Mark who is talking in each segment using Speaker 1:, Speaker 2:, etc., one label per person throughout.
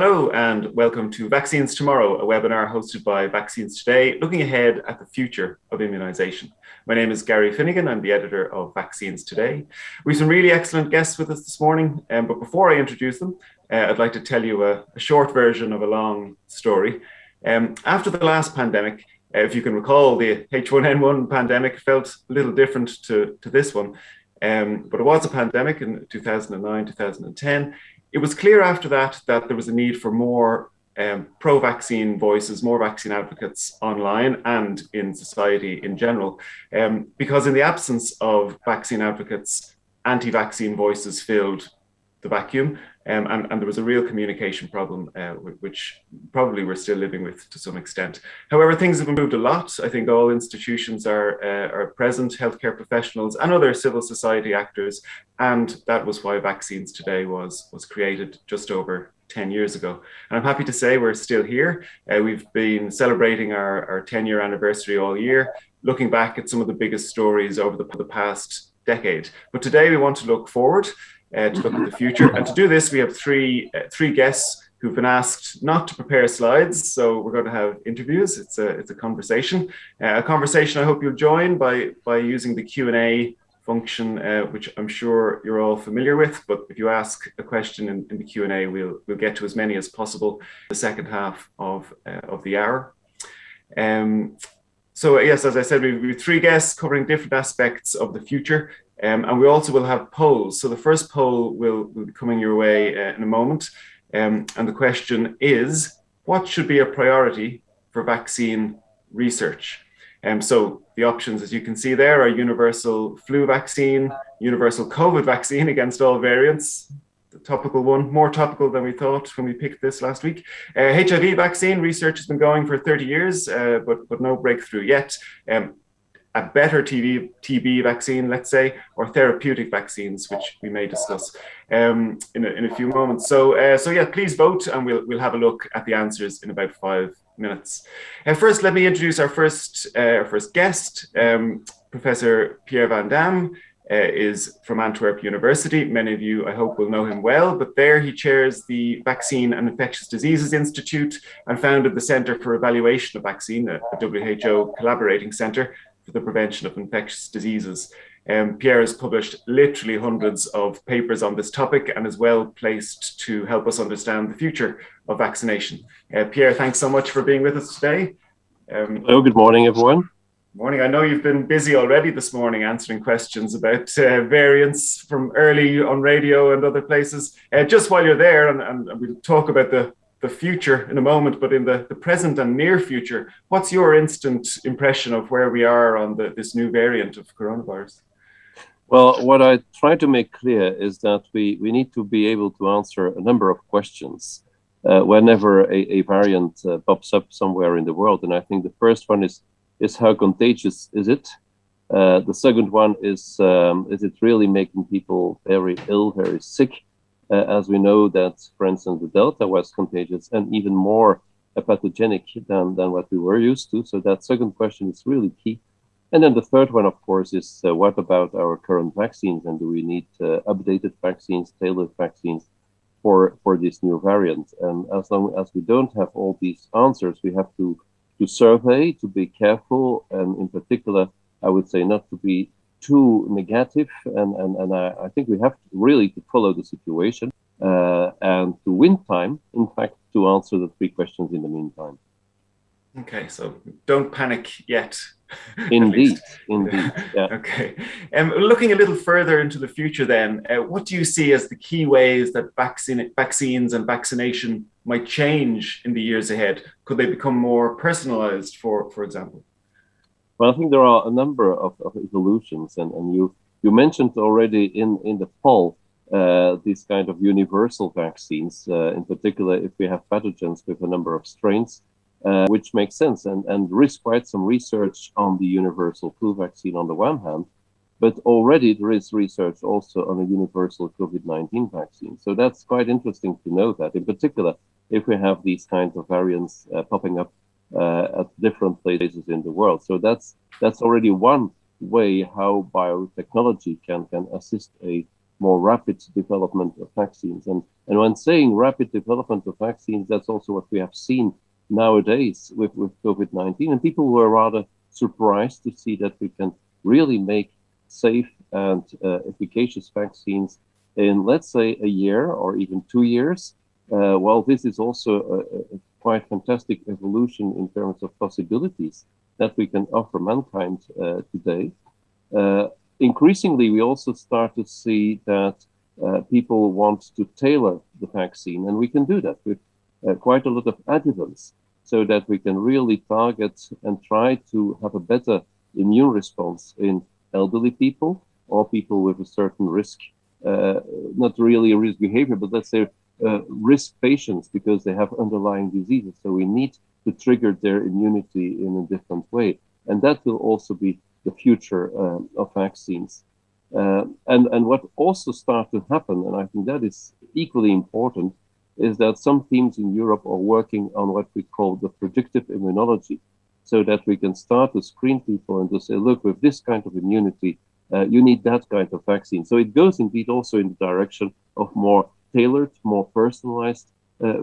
Speaker 1: Hello and welcome to Vaccines Tomorrow, a webinar hosted by Vaccines Today, looking ahead at the future of immunisation. My name is Gary Finnegan. I'm the editor of Vaccines Today. We have some really excellent guests with us this morning, but before I introduce them, I'd like to tell you a short version of a long story. After the last pandemic, if you can recall, the H1n1 pandemic felt a little different to this one, but it was a pandemic in 2009, 2010. It was clear after that there was a need for more pro-vaccine voices, more vaccine advocates online and in society in general, because in the absence of vaccine advocates, anti-vaccine voices filled the vacuum, and there was a real communication problem, which probably we're still living with to some extent. However, things have improved a lot. I think all institutions are present, healthcare professionals and other civil society actors, and that was why Vaccines Today was created just over 10 years ago. And I'm happy to say we're still here. We've been celebrating our 10-year anniversary all year, looking back at some of the biggest stories over the past decade. But today we want to look forward, to look at the future. And to do this, we have three guests who've been asked not to prepare slides. So we're going to have interviews. It's a conversation. A conversation I hope you'll join by using the Q&A function, which I'm sure you're all familiar with. But if you ask a question in the Q&A, we'll get to as many as possible in the second half of the hour. So yes, as I said, we have three guests covering different aspects of the future. And we also will have polls. So the first poll will be coming your way in a moment. And the question is, what should be a priority for vaccine research? So the options, as you can see there, are universal flu vaccine, universal COVID vaccine against all variants, the topical one, more topical than we thought when we picked this last week. HIV vaccine research has been going for 30 years, but no breakthrough yet. A better TB vaccine, let's say, or therapeutic vaccines, which we may discuss in a few moments. So yeah, please vote, and we'll have a look at the answers in about 5 minutes. First, let me introduce our first guest. Professor Pierre Van Damme is from Antwerp University. Many of you, I hope, will know him well, but there he chairs the Vaccine and Infectious Diseases Institute and founded the Centre for Evaluation of Vaccine, a WHO collaborating centre for the prevention of infectious diseases. Pierre has published literally hundreds of papers on this topic and is well placed to help us understand the future of vaccination. Pierre, thanks so much for being with us today.
Speaker 2: Hello, good morning, everyone.
Speaker 1: Morning. I know you've been busy already this morning answering questions about variants from early on radio and other places. Just while you're there, and we'll talk about the future in a moment, but in the present and near future, what's your instant impression of where we are on this new variant of coronavirus?
Speaker 2: Well, what I try to make clear is that we need to be able to answer a number of questions whenever a variant pops up somewhere in the world. And I think the first one is how contagious is it? The second one is it really making people very ill, very sick? As we know that, for instance, the Delta was contagious and even more pathogenic than what we were used to. So that second question is really key. And then the third one, of course, is what about our current vaccines? And do we need updated vaccines, tailored vaccines for this new variant? And as long as we don't have all these answers, we have to survey, to be careful, and in particular, I would say not to be too negative, and I think we have really to follow the situation and to win time, in fact, to answer the three questions in the meantime.
Speaker 1: Okay, so don't panic yet.
Speaker 2: Indeed, yeah.
Speaker 1: Okay, looking a little further into the future then, what do you see as the key ways that vaccines and vaccination might change in the years ahead? Could they become more personalized, for example?
Speaker 2: Well, I think there are a number of evolutions, and you mentioned already in the poll these kind of universal vaccines, in particular if we have pathogens with a number of strains, which makes sense, and there is quite some research on the universal flu vaccine on the one hand, but already there is research also on a universal COVID-19 vaccine. So that's quite interesting to know that, in particular, if we have these kinds of variants popping up at different places in the world. So that's already one way how biotechnology can assist a more rapid development of vaccines. And when saying rapid development of vaccines, that's also what we have seen nowadays with COVID-19. And people were rather surprised to see that we can really make safe and efficacious vaccines in, let's say, a year or even 2 years. Well, this is also a quite fantastic evolution in terms of possibilities that we can offer mankind today. Increasingly, we also start to see that people want to tailor the vaccine, and we can do that with quite a lot of adjuvants, so that we can really target and try to have a better immune response in elderly people or people with a certain risk, not really a risk behavior, but let's say risk patients because they have underlying diseases. So we need to trigger their immunity in a different way. And that will also be the future of vaccines. And what also starts to happen, and I think that is equally important, is that some teams in Europe are working on what we call the predictive immunology, so that we can start to screen people and to say, look, with this kind of immunity, you need that kind of vaccine. So it goes indeed also in the direction of more tailored, more personalized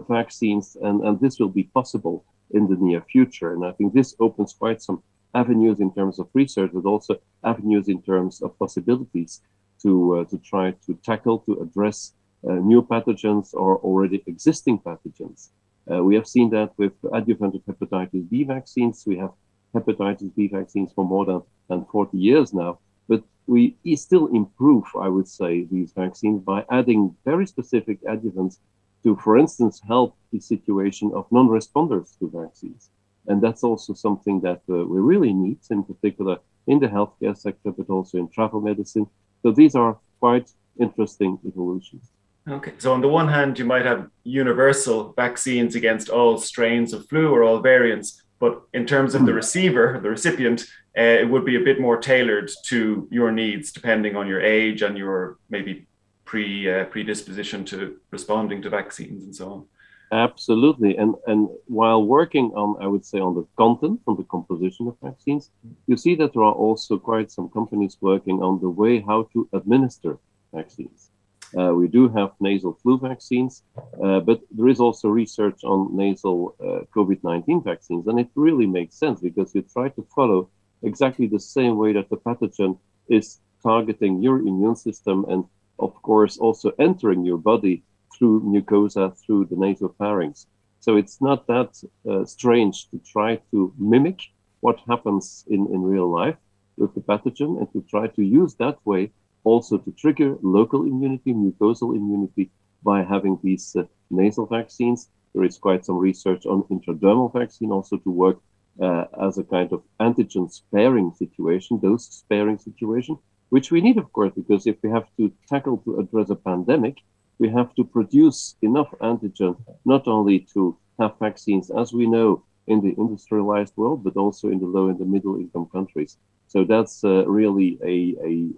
Speaker 2: vaccines, and this will be possible in the near future. And I think this opens quite some avenues in terms of research, but also avenues in terms of possibilities to try to tackle, to address new pathogens or already existing pathogens. We have seen that with adjuvanted hepatitis B vaccines. We have hepatitis B vaccines for more than 40 years now, but we still improve, I would say, these vaccines by adding very specific adjuvants to, for instance, help the situation of non-responders to vaccines. And that's also something that we really need, in particular in the healthcare sector, but also in travel medicine. So these are quite interesting evolutions.
Speaker 1: Okay, so on the one hand, you might have universal vaccines against all strains of flu or all variants, but in terms of the receiver, the recipient, it would be a bit more tailored to your needs, depending on your age and your maybe predisposition to responding to vaccines and so on.
Speaker 2: Absolutely. And while working on, I would say, on the content, on the composition of vaccines, you see that there are also quite some companies working on the way how to administer vaccines. We do have nasal flu vaccines, but there is also research on nasal COVID-19 vaccines. And it really makes sense because you try to follow exactly the same way that the pathogen is targeting your immune system and, of course, also entering your body through mucosa, through the nasopharynx. So it's not that strange to try to mimic what happens in real life with the pathogen and to try to use that way also to trigger local immunity, mucosal immunity by having these nasal vaccines. There is quite some research on intradermal vaccine also to work as a kind of antigen sparing situation, dose sparing situation, which we need, of course, because if we have to tackle to address a pandemic, we have to produce enough antigen, not only to have vaccines, as we know, in the industrialized world, but also in the low and the middle income countries. So that's really a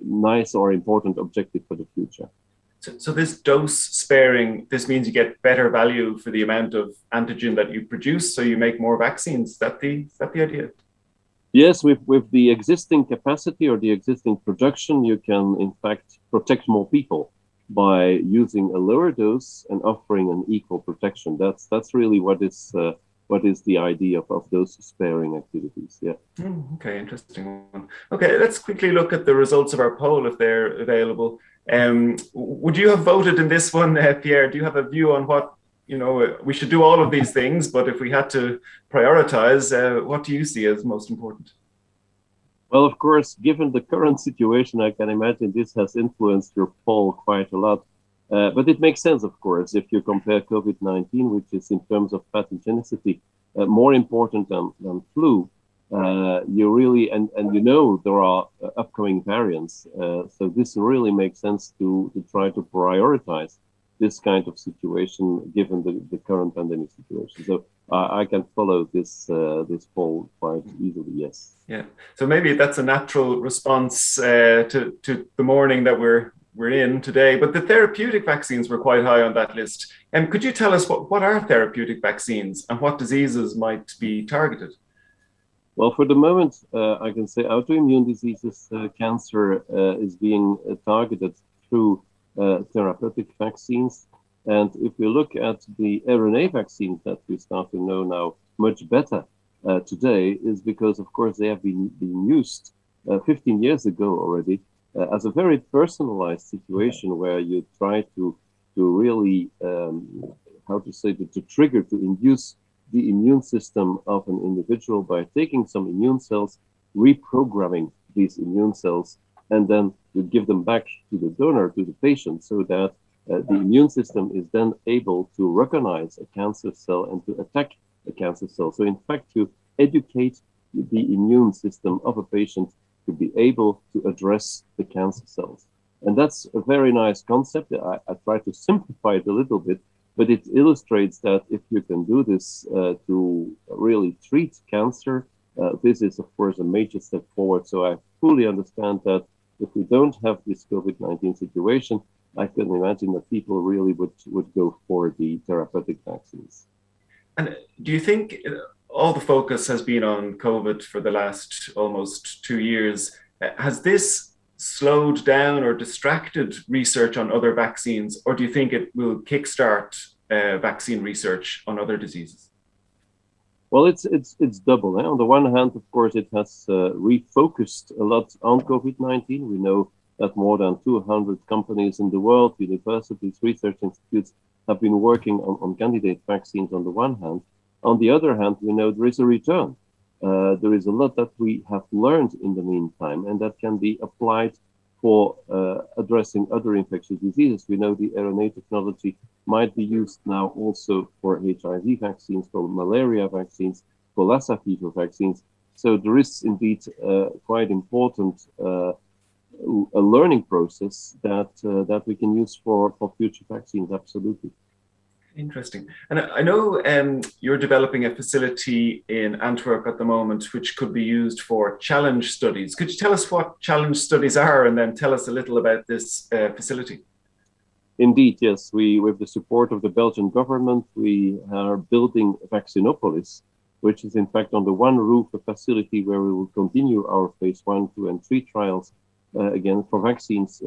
Speaker 2: nice or important objective for the future.
Speaker 1: So this dose sparing, this means you get better value for the amount of antigen that you produce, so you make more vaccines. Is that the idea?
Speaker 2: Yes, with the existing capacity or the existing production, you can in fact protect more people by using a lower dose and offering an equal protection. That's really what is the idea of those sparing activities. Yeah.
Speaker 1: Okay, interesting one. Okay, let's quickly look at the results of our poll if they're available. Would you have voted in this one, Pierre? Do you have a view on what, we should do all of these things, but if we had to prioritize, what do you see as most important?
Speaker 2: Well, of course, given the current situation, I can imagine this has influenced your poll quite a lot. But it makes sense, of course, if you compare COVID-19, which is in terms of pathogenicity more important than flu. You really, and there are upcoming variants. So this really makes sense to try to prioritize this kind of situation given the current pandemic situation. So I can follow this poll quite easily, yes.
Speaker 1: Yeah, so maybe that's a natural response to the morning that we're in today, but the therapeutic vaccines were quite high on that list. And could you tell us what are therapeutic vaccines and what diseases might be targeted?
Speaker 2: Well, for the moment, I can say autoimmune diseases, cancer is being targeted through therapeutic vaccines. And if we look at the RNA vaccines that we start to know now much better today, is because, of course, they have been used 15 years ago already as a very personalized situation where you try to really, how to say, to trigger, to induce the immune system of an individual by taking some immune cells, reprogramming these immune cells, and then you give them back to the donor, to the patient, so that the immune system is then able to recognize a cancer cell and to attack a cancer cell. So in fact, to educate the immune system of a patient to be able to address the cancer cells. And that's a very nice concept. I try to simplify it a little bit, but it illustrates that if you can do this to really treat cancer, this is, of course, a major step forward. So I fully understand that if we don't have this COVID-19 situation, I can imagine that people really would go for the therapeutic vaccines.
Speaker 1: And do you think all the focus has been on COVID for the last almost 2 years? Has this slowed down or distracted research on other vaccines, or do you think it will kickstart vaccine research on other diseases?
Speaker 2: Well, it's double. On the one hand, of course, it has refocused a lot on COVID-19. We know that more than 200 companies in the world, universities, research institutes, have been working on candidate vaccines on the one hand. On the other hand, we know there is a return. There is a lot that we have learned in the meantime, and that can be applied for addressing other infectious diseases. We know the RNA technology might be used now also for HIV vaccines, for malaria vaccines, for Lassa fever vaccines. So there is indeed quite important a learning process that we can use for future vaccines, absolutely.
Speaker 1: Interesting. And I know you're developing a facility in Antwerp at the moment, which could be used for challenge studies. Could you tell us what challenge studies are, and then tell us a little about this facility?
Speaker 2: Indeed, yes. With the support of the Belgian government, we are building Vaccinopolis, which is in fact under one roof a facility where we will continue our phase 1, 2, and 3 trials again for vaccines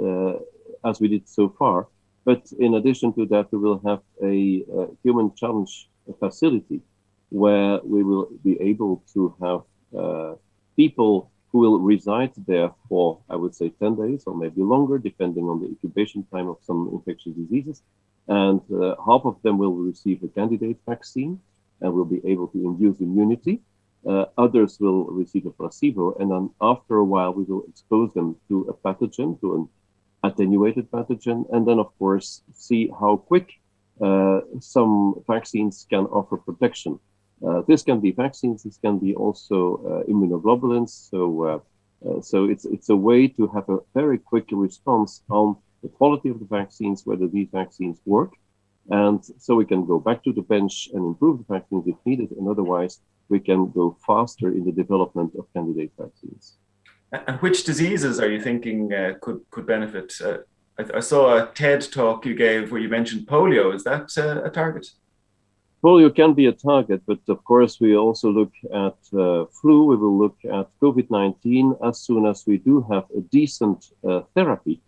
Speaker 2: as we did so far. But in addition to that, we will have a human challenge facility where we will be able to have people who will reside there for, I would say, 10 days or maybe longer, depending on the incubation time of some infectious diseases. And half of them will receive a candidate vaccine and will be able to induce immunity. Others will receive a placebo. And then after a while, we will expose them to a pathogen, to an attenuated pathogen, and then, of course, see how quick some vaccines can offer protection. This can be vaccines, this can be also immunoglobulins. So it's a way to have a very quick response on the quality of the vaccines, whether these vaccines work. And so we can go back to the bench and improve the vaccines if needed, and otherwise we can go faster in the development of candidate vaccines.
Speaker 1: And which diseases are you thinking could benefit? I saw a TED talk you gave where you mentioned polio. Is that a target?
Speaker 2: Polio can be a target, but of course we also look at flu. We will look at COVID-19 as soon as we do have a decent therapy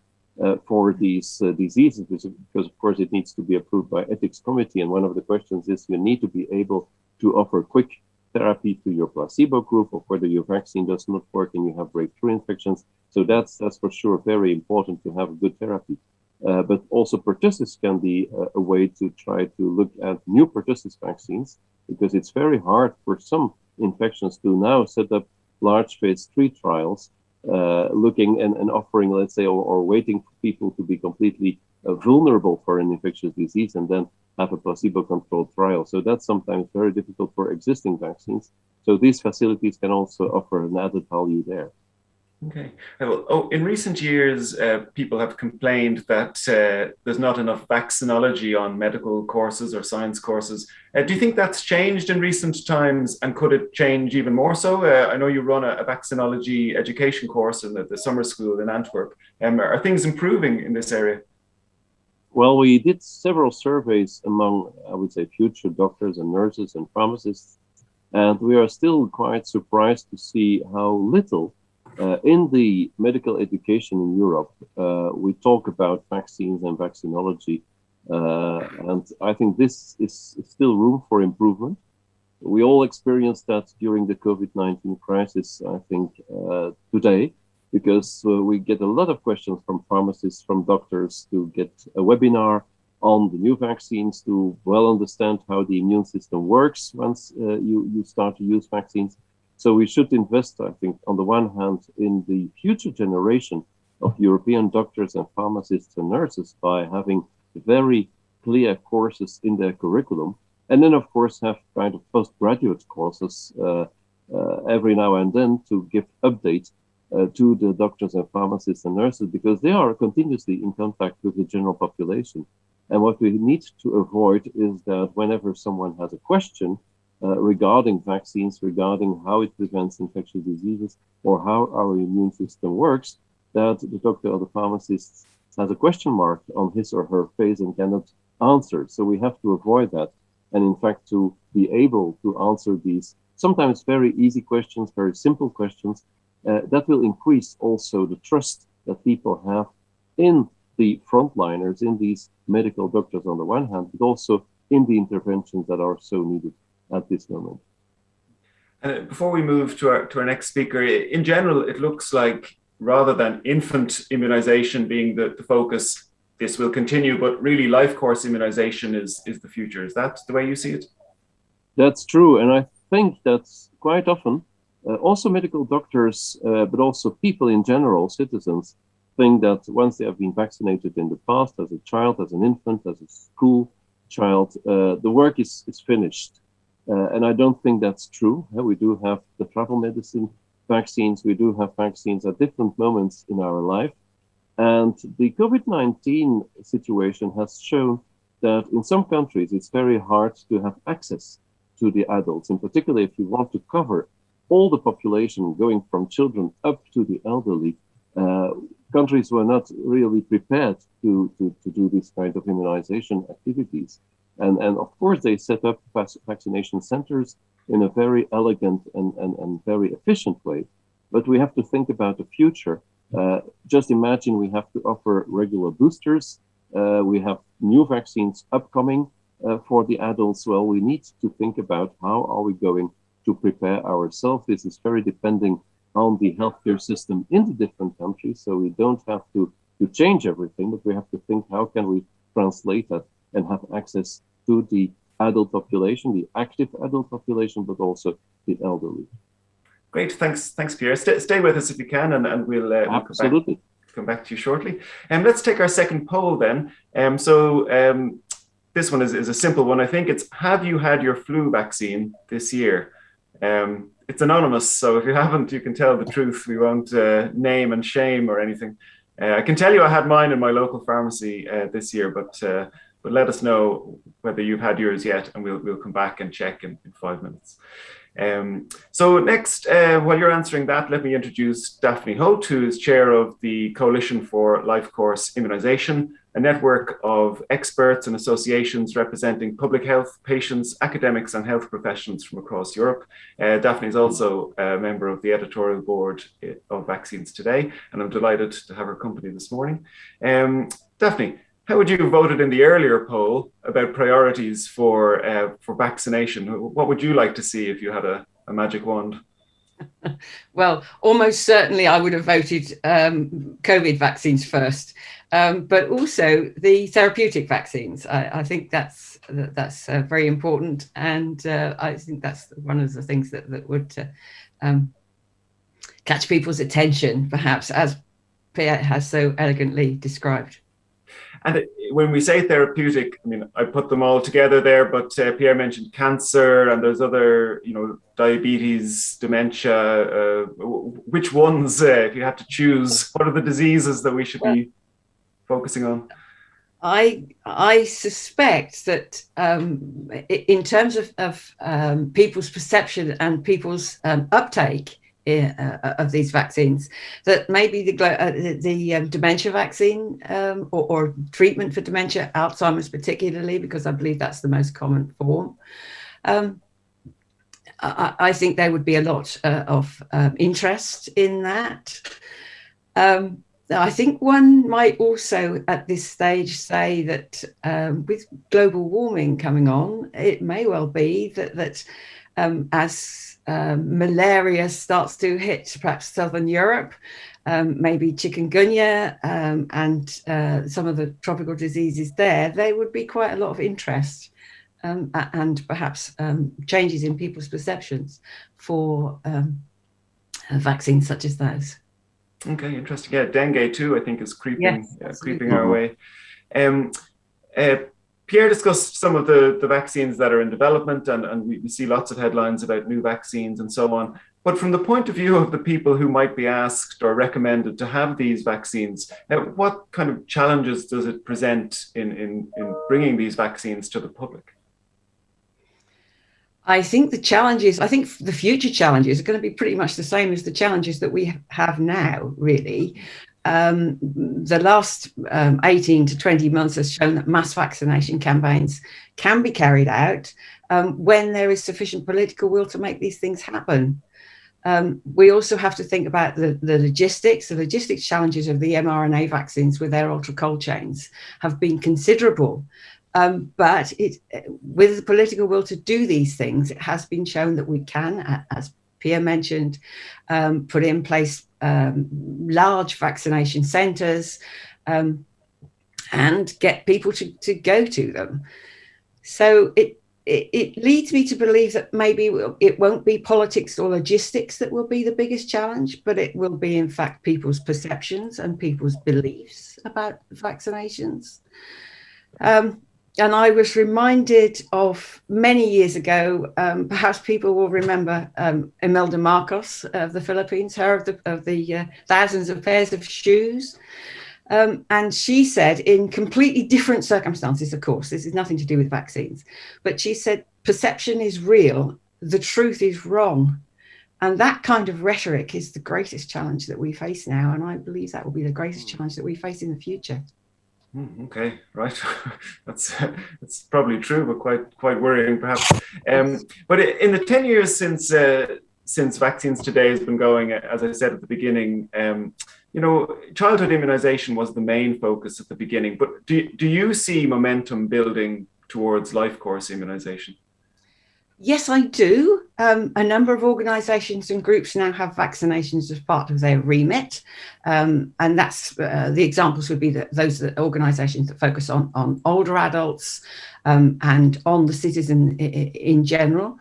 Speaker 2: for these diseases, because of course it needs to be approved by ethics committee. And one of the questions is you need to be able to offer quick therapy to your placebo group, or whether your vaccine does not work and you have breakthrough infections. So that's for sure very important to have a good therapy. But also pertussis can be a way to try to look at new pertussis vaccines, because it's very hard for some infections to now set up large phase 3 trials, looking and offering, let's say, or waiting for people to be completely vulnerable for an infectious disease and then have a placebo-controlled trial. So that's sometimes very difficult for existing vaccines. So these facilities can also offer an added value there.
Speaker 1: Okay. Well, in recent years, people have complained that there's not enough vaccinology on medical courses or science courses. Do you think that's changed in recent times, and could it change even more so? I know you run a vaccinology education course in the summer school in Antwerp. Are things improving in this area?
Speaker 2: Well, we did several surveys among, I would say, future doctors and nurses and pharmacists, and we are still quite surprised to see how little In the medical education in Europe, we talk about vaccines and vaccinology, and I think this is still room for improvement. We all experienced that during the COVID-19 crisis, I think, today, because we get a lot of questions from pharmacists, from doctors, to get a webinar on the new vaccines, to well understand how the immune system works once you start to use vaccines. So we should invest, I think, on the one hand, in the future generation of European doctors and pharmacists and nurses by having very clear courses in their curriculum. And then, of course, have kind of postgraduate courses every now and then to give updates to the doctors and pharmacists and nurses, because they are continuously in contact with the general population. And what we need to avoid is that whenever someone has a question regarding vaccines, regarding how it prevents infectious diseases, or how our immune system works, that the doctor or the pharmacist has a question mark on his or her face and cannot answer. So we have to avoid that. And in fact, to be able to answer these sometimes very easy questions, very simple questions, that will increase also the trust that people have in the frontliners, in these medical doctors on the one hand, but also in the interventions that are so needed at this moment.
Speaker 1: And before we move to our next speaker, in general, it looks like rather than infant immunization being the focus, this will continue, but really life course immunization is the future. Is that the way you see it?
Speaker 2: That's true. And I think that's quite often also medical doctors, but also people in general, citizens, think that once they have been vaccinated in the past, as a child, as an infant, as a school child, the work is finished. And I don't think that's true. We do have the travel medicine vaccines. We do have vaccines at different moments in our life. And the COVID-19 situation has shown that in some countries, it's very hard to have access to the adults, in particular, if you want to cover all the population going from children up to the elderly. Countries were not really prepared to do this kind of immunization activities. And of course, they set up vaccination centers in a very elegant and very efficient way. But we have to think about the future. Just imagine we have to offer regular boosters. We have new vaccines upcoming for the adults. Well, we need to think about how are we going to prepare ourselves. This is very depending on the healthcare system in the different countries. So we don't have to change everything, but we have to think how can we translate that and have access to the adult population, the active adult population, but also the elderly.
Speaker 1: Great, thanks, Pierre. Stay with us if you can, and we'll
Speaker 2: absolutely
Speaker 1: come back to you shortly. And let's take our second poll then. This one is a simple one. I think it's: have you had your flu vaccine this year? It's anonymous, so if you haven't, you can tell the truth. We won't name and shame or anything. I can tell you I had mine in my local pharmacy this year, but let us know whether you've had yours yet, and we'll come back and check in 5 minutes. So next, while you're answering that, let me introduce Daphne Holt, who is chair of the Coalition for Life Course Immunization, a network of experts and associations representing public health, patients, academics, and health professionals from across Europe. Daphne is also a member of the editorial board of Vaccines Today, and I'm delighted to have her company this morning. Daphne, how would you have voted in the earlier poll about priorities for vaccination? What would you like to see if you had a magic wand?
Speaker 3: Well, almost certainly I would have voted COVID vaccines first, but also the therapeutic vaccines. I think that's very important, and I think that's one of the things that would catch people's attention, perhaps, as Pierre has so elegantly described.
Speaker 1: And when we say therapeutic, I mean, I put them all together there, but Pierre mentioned cancer, and there's other, diabetes, dementia. Which ones, if you had to choose, what are the diseases that we should be focusing on?
Speaker 3: I suspect that in terms of people's perception and people's uptake of these vaccines, that maybe the dementia vaccine or treatment for dementia, Alzheimer's particularly, because I believe that's the most common form. I think there would be a lot of interest in that. I think one might also at this stage say that with global warming coming on, it may well be that as malaria starts to hit perhaps southern Europe, maybe chikungunya and some of the tropical diseases there would be quite a lot of interest and perhaps changes in people's perceptions for vaccines such as those.
Speaker 1: Okay, interesting. Yeah, dengue too, I think, is creeping,
Speaker 3: Yes,
Speaker 1: creeping our way. Pierre discussed some of the vaccines that are in development, and we see lots of headlines about new vaccines and so on. But from the point of view of the people who might be asked or recommended to have these vaccines, what kind of challenges does it present in bringing these vaccines to the public?
Speaker 3: I think the future challenges are going to be pretty much the same as the challenges that we have now, really. The last 18 to 20 months has shown that mass vaccination campaigns can be carried out when there is sufficient political will to make these things happen. We also have to think about the logistics. The logistics challenges of the mRNA vaccines with their ultra cold chains have been considerable. But with the political will to do these things, it has been shown that we can, as Pierre mentioned, put in place large vaccination centres and get people to go to them. So it leads me to believe that maybe it won't be politics or logistics that will be the biggest challenge, but it will be, in fact, people's perceptions and people's beliefs about vaccinations. And I was reminded of many years ago, perhaps people will remember Imelda Marcos of the Philippines, her of the thousands of pairs of shoes. And she said, in completely different circumstances, of course, this is nothing to do with vaccines, but she said, perception is real, the truth is wrong. And that kind of rhetoric is the greatest challenge that we face now. And I believe that will be the greatest challenge that we face in the future.
Speaker 1: Okay, right. That's probably true, but quite worrying, perhaps. But in the 10 years since Vaccines Today has been going, as I said at the beginning, childhood immunization was the main focus at the beginning. But do you see momentum building towards life course immunization?
Speaker 3: Yes, I do. A number of organisations and groups now have vaccinations as part of their remit. And that's the examples would be those organisations that focus on older adults and on the citizen in general.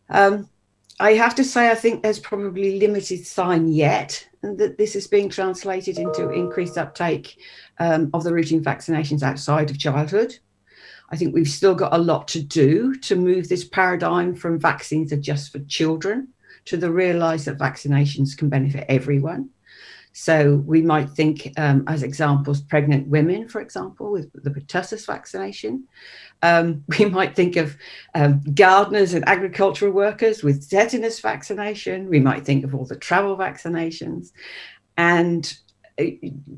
Speaker 3: I have to say, I think there's probably limited sign yet that this is being translated into increased uptake of the routine vaccinations outside of childhood. I think we've still got a lot to do to move this paradigm from vaccines are just for children to the realise that vaccinations can benefit everyone. So we might think, as examples, pregnant women, for example, with the pertussis vaccination. We might think of gardeners and agricultural workers with tetanus vaccination. We might think of all the travel vaccinations. And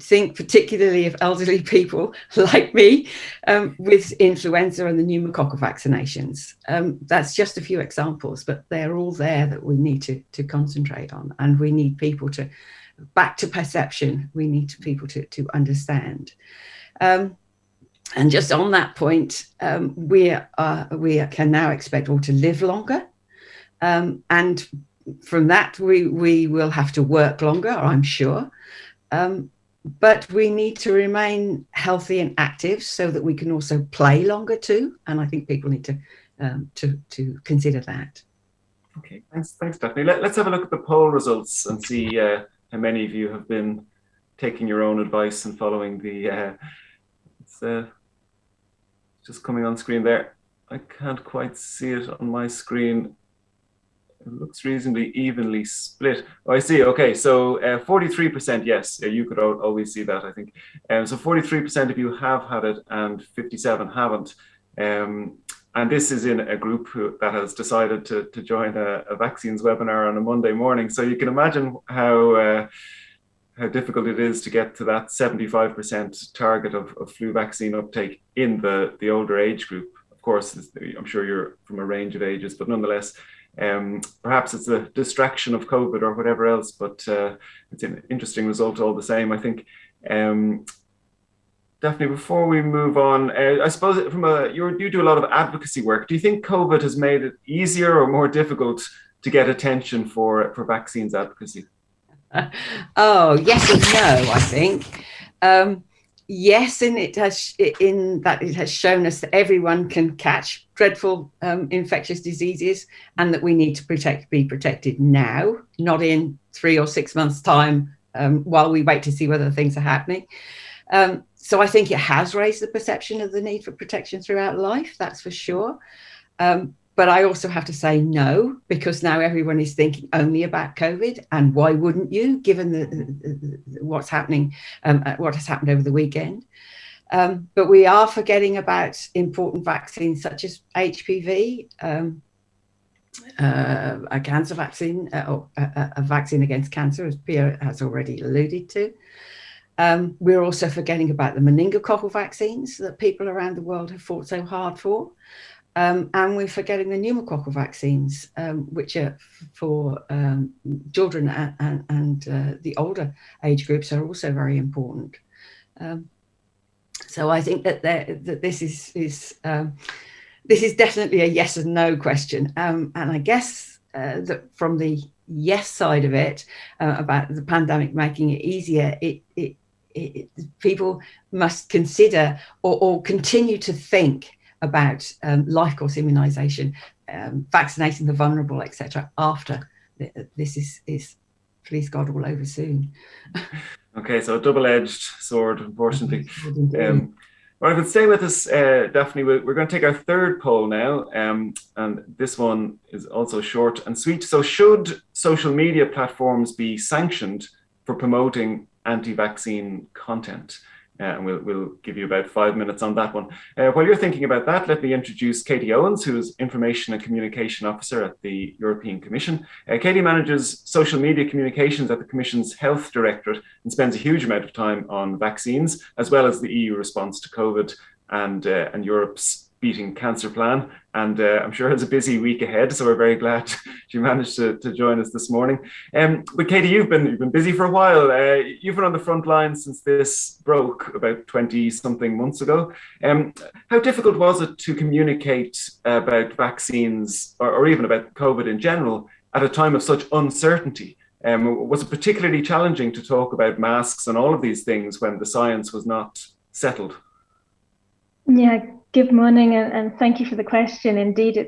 Speaker 3: think particularly of elderly people like me with influenza and the pneumococcal vaccinations. That's just a few examples, but they're all there that we need to concentrate on. And we need people to, back to perception, we need people to understand. And just on that point, we can now expect all to live longer. And from that, we will have to work longer, I'm sure. But we need to remain healthy and active so that we can also play longer too. And I think people need to consider that.
Speaker 1: Okay, thanks, Daphne. Let's have a look at the poll results and see how many of you have been taking your own advice and following the. It's just coming on screen there. I can't quite see it on my screen. It looks reasonably evenly split. Oh, I see. Okay, so 43% yes. You could always see that, I think. So 43% of you have had it and 57 haven't. And this is in a group that has decided to join a vaccines webinar on a Monday morning. So you can imagine how difficult it is to get to that 75% target of flu vaccine uptake in the older age group. Of course, I'm sure you're from a range of ages, but nonetheless, Perhaps it's a distraction of COVID or whatever else, but it's an interesting result all the same, I think. Definitely. Before we move on, I suppose you do a lot of advocacy work. Do you think COVID has made it easier or more difficult to get attention for vaccines advocacy?
Speaker 3: Oh, yes and no, I think. Yes, and it has shown us that everyone can catch dreadful infectious diseases, and that we need to be protected now, not in 3 or 6 months' time, while we wait to see whether things are happening. So I think it has raised the perception of the need for protection throughout life, that's for sure. But I also have to say no, because now everyone is thinking only about COVID, and why wouldn't you, given what's happening, what has happened over the weekend. But we are forgetting about important vaccines such as HPV, a cancer vaccine, or a vaccine against cancer, as Pia has already alluded to. We're also forgetting about the meningococcal vaccines that people around the world have fought so hard for. And we're forgetting the pneumococcal vaccines, which are for children and the older age groups, are also very important. So I think that this is definitely a yes and no question. And I guess that from the yes side of it, about the pandemic making it easier, people must consider or continue to think about life course immunisation, vaccinating the vulnerable, etc. after this is, please God, all over soon.
Speaker 1: Okay, so a double-edged sword, unfortunately. Well, if you stay with us, Daphne, we're going to take our third poll now, and this one is also short and sweet. So should social media platforms be sanctioned for promoting anti-vaccine content? And we'll give you about 5 minutes on that one. While you're thinking about that, let me introduce Katie Owens, who is Information and Communication Officer at the European Commission. Katie manages social media communications at the Commission's Health Directorate and spends a huge amount of time on vaccines, as well as the EU response to COVID and Europe's Beating Cancer plan. And I'm sure it's a busy week ahead, so we're very glad you managed to join us this morning. But Katie, you've been busy for a while. You've been on the front line since this broke about 20-something months ago. How difficult was it to communicate about vaccines or even about COVID in general at a time of such uncertainty? Was it particularly challenging to talk about masks and all of these things when the science was not settled?
Speaker 4: Yeah, good morning, and thank you for the question. Indeed,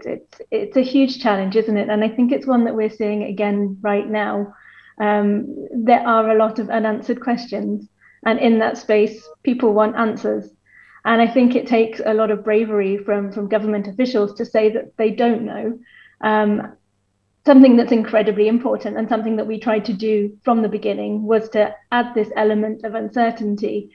Speaker 4: it's a huge challenge, isn't it? And I think it's one that we're seeing again right now. There are a lot of unanswered questions, and in that space, people want answers. And I think it takes a lot of bravery from government officials to say that they don't know. Something that's incredibly important, and something that we tried to do from the beginning, was to add this element of uncertainty,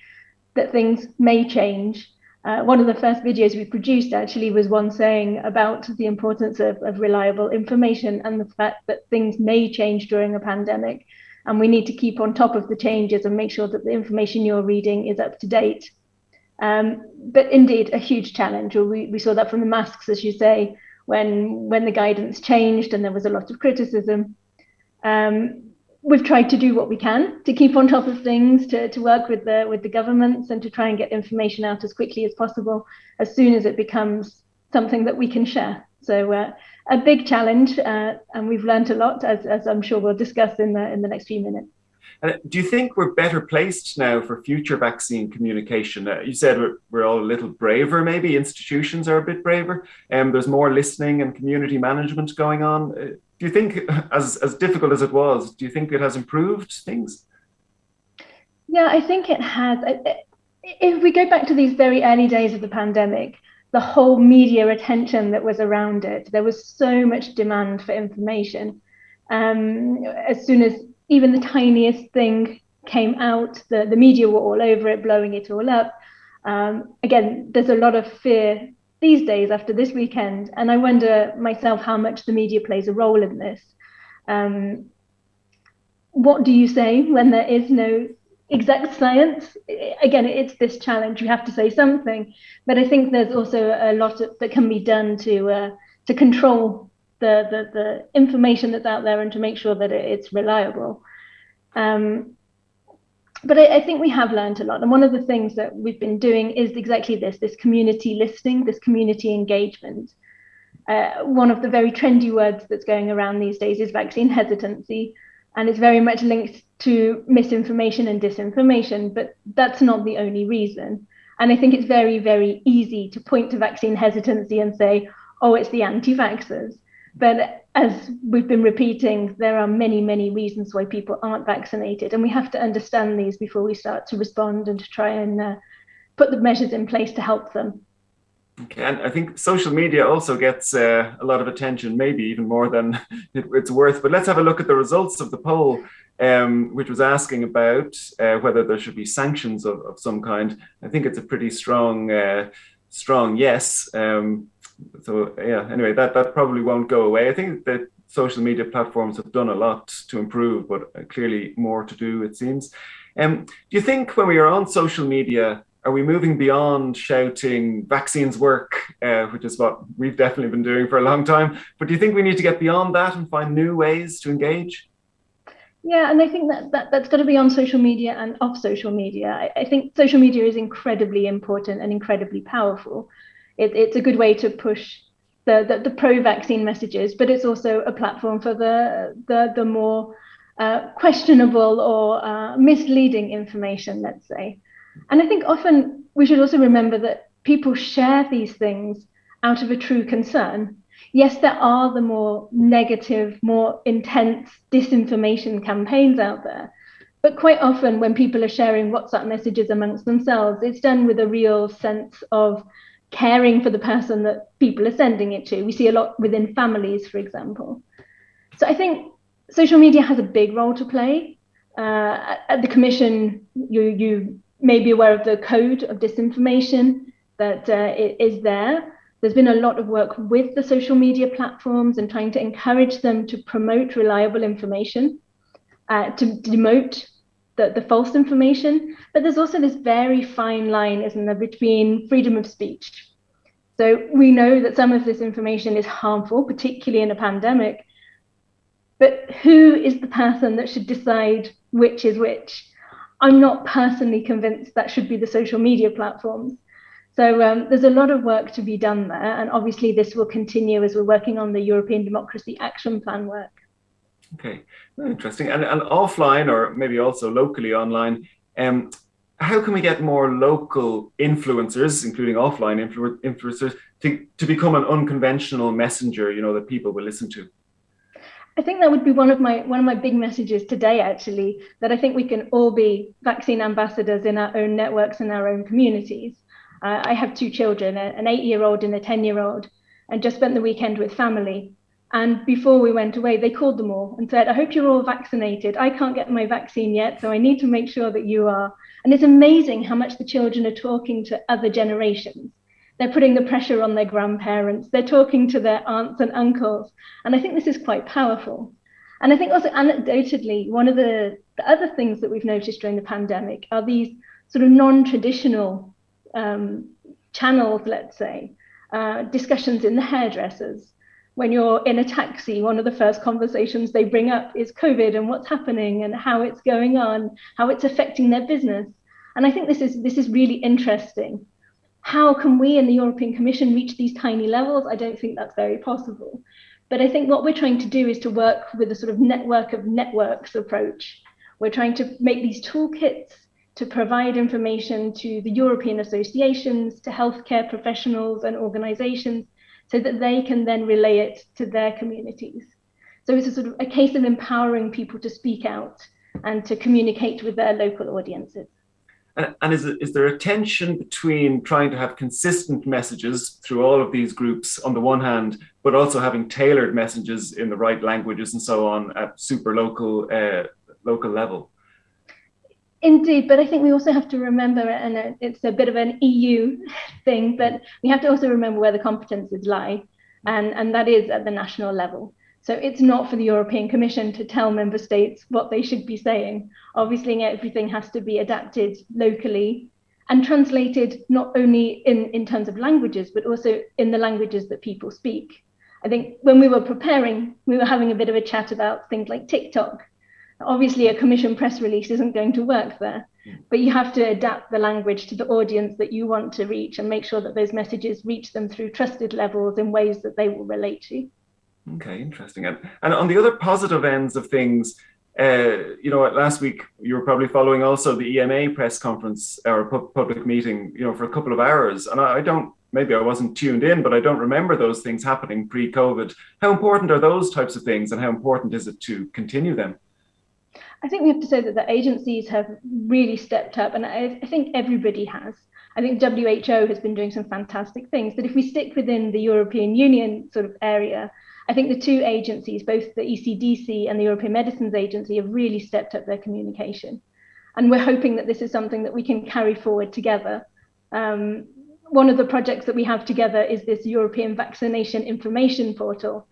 Speaker 4: that things may change. One of the first videos we produced actually was one saying about the importance of reliable information and the fact that things may change during a pandemic, and we need to keep on top of the changes and make sure that the information you're reading is up to date. But indeed, a huge challenge. We saw that from the masks, as you say, when the guidance changed and there was a lot of criticism. We've tried to do what we can to keep on top of things, to work with the governments and to try and get information out as quickly as possible as soon as it becomes something that we can share. So a big challenge, and we've learned a lot, as I'm sure we'll discuss in the next few minutes.
Speaker 1: Do you think we're better placed now for future vaccine communication? You said we're all a little braver, maybe institutions are a bit braver, and there's more listening and community management going on. Do you think, as difficult as it was, do you think it has improved things?
Speaker 4: Yeah, I think it has. If we go back to these very early days of the pandemic, the whole media attention that was around it, there was so much demand for information. As soon as even the tiniest thing came out, the media were all over it, blowing it all up. Again, there's a lot of fear these days after this weekend, and I wonder myself how much the media plays a role in this. What do you say when there is no exact science? Again, it's this challenge, you have to say something, but I think there's also a lot that can be done to control the information that's out there and to make sure that it's reliable. But I think we have learned a lot. And one of the things that we've been doing is exactly this community listening, this community engagement. One of the very trendy words that's going around these days is vaccine hesitancy. And it's very much linked to misinformation and disinformation, but that's not the only reason. And I think it's very, very easy to point to vaccine hesitancy and say, oh, it's the anti-vaxxers. But as we've been repeating, there are many, many reasons why people aren't vaccinated. And we have to understand these before we start to respond and to try and put the measures in place to help them.
Speaker 1: Okay, and I think social media also gets a lot of attention, maybe even more than it's worth. But let's have a look at the results of the poll, which was asking about whether there should be sanctions of some kind. I think it's a pretty strong yes. So yeah, anyway, that probably won't go away. I think that social media platforms have done a lot to improve, but clearly more to do, it seems. Do you think when we are on social media, are we moving beyond shouting vaccines work, which is what we've definitely been doing for a long time? But do you think we need to get beyond that and find new ways to engage?
Speaker 4: Yeah, and I think that's got to be on social media and off social media. I think social media is incredibly important and incredibly powerful. It's a good way to push the pro-vaccine messages, but it's also a platform for the more questionable or misleading information, let's say. And I think often we should also remember that people share these things out of a true concern. Yes, there are the more negative, more intense disinformation campaigns out there, but quite often when people are sharing WhatsApp messages amongst themselves, it's done with a real sense of caring for the person that people are sending it to. We see a lot within families, for example. So I think social media has a big role to play. At the Commission, you may be aware of the code of disinformation that is there. There's been a lot of work with the social media platforms and trying to encourage them to promote reliable information, to demote the false information. But there's also this very fine line, isn't there, between freedom of speech. So we know that some of this information is harmful, particularly in a pandemic. But who is the person that should decide which is which? I'm not personally convinced that should be the social media platforms. So there's a lot of work to be done there. And obviously this will continue as we're working on the European Democracy Action Plan work.
Speaker 1: Okay, interesting. And offline, or maybe also locally online, how can we get more local influencers, including offline influencers, to become an unconventional messenger, that people will listen to?
Speaker 4: I think that would be one of my big messages today, actually, that I think we can all be vaccine ambassadors in our own networks and our own communities. I have two children, an 8-year-old and a 10-year-old, and just spent the weekend with family. And before we went away, they called them all and said, I hope you're all vaccinated. I can't get my vaccine yet, so I need to make sure that you are. And it's amazing how much the children are talking to other generations. They're putting the pressure on their grandparents. They're talking to their aunts and uncles. And I think this is quite powerful. And I think also anecdotally, one of the other things that we've noticed during the pandemic are these sort of non-traditional channels, let's say, discussions in the hairdressers. When you're in a taxi, one of the first conversations they bring up is COVID and what's happening and how it's going on, how it's affecting their business. And I think this is really interesting. How can we in the European Commission reach these tiny levels? I don't think that's very possible. But I think what we're trying to do is to work with a sort of network of networks approach. We're trying to make these toolkits to provide information to the European associations, to healthcare professionals and organizations, so that they can then relay it to their communities. So it's a sort of a case of empowering people to speak out and to communicate with their local audiences.
Speaker 1: And is there a tension between trying to have consistent messages through all of these groups on the one hand, but also having tailored messages in the right languages and so on at super local level? Indeed,
Speaker 4: but I think we also have to remember, and it's a bit of an EU thing, but we have to also remember where the competences lie, and that is at the national level. So it's not for the European Commission to tell member states what they should be saying. Obviously, everything has to be adapted locally and translated not only in terms of languages, but also in the languages that people speak. I think when we were preparing, we were having a bit of a chat about things like TikTok. Obviously, a commission press release isn't going to work there, but you have to adapt the language to the audience that you want to reach and make sure that those messages reach them through trusted levels in ways that they will relate to.
Speaker 1: Okay, interesting. And on the other positive ends of things, last week you were probably following also the EMA press conference or public meeting, for a couple of hours. And maybe I wasn't tuned in, but I don't remember those things happening pre-COVID. How important are those types of things, and how important is it to continue them?
Speaker 4: I think we have to say that the agencies have really stepped up, and I think everybody has. I think WHO has been doing some fantastic things, but if we stick within the European Union sort of area, I think the two agencies, both the ECDC and the European Medicines Agency, have really stepped up their communication. And we're hoping that this is something that we can carry forward together. One of the projects that we have together is this European Vaccination Information Portal.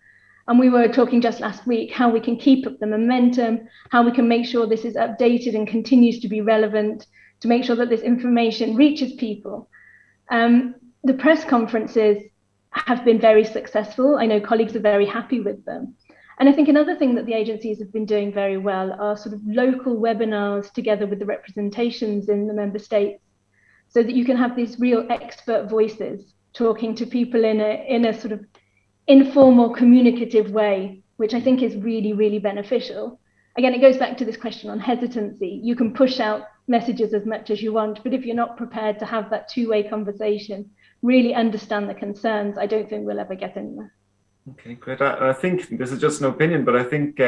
Speaker 4: And we were talking just last week how we can keep up the momentum, how we can make sure this is updated and continues to be relevant, to make sure that this information reaches people. The press conferences have been very successful. I know colleagues are very happy with them. And I think another thing that the agencies have been doing very well are sort of local webinars together with the representations in the member states, so that you can have these real expert voices talking to people in a sort of informal, communicative way, which I think is really, really beneficial. Again, it goes back to this question on hesitancy. You can push out messages as much as you want, but if you're not prepared to have that two-way conversation, really understand the concerns, I don't think we'll ever get anywhere.
Speaker 1: Okay, great. I think this is just an opinion, but I think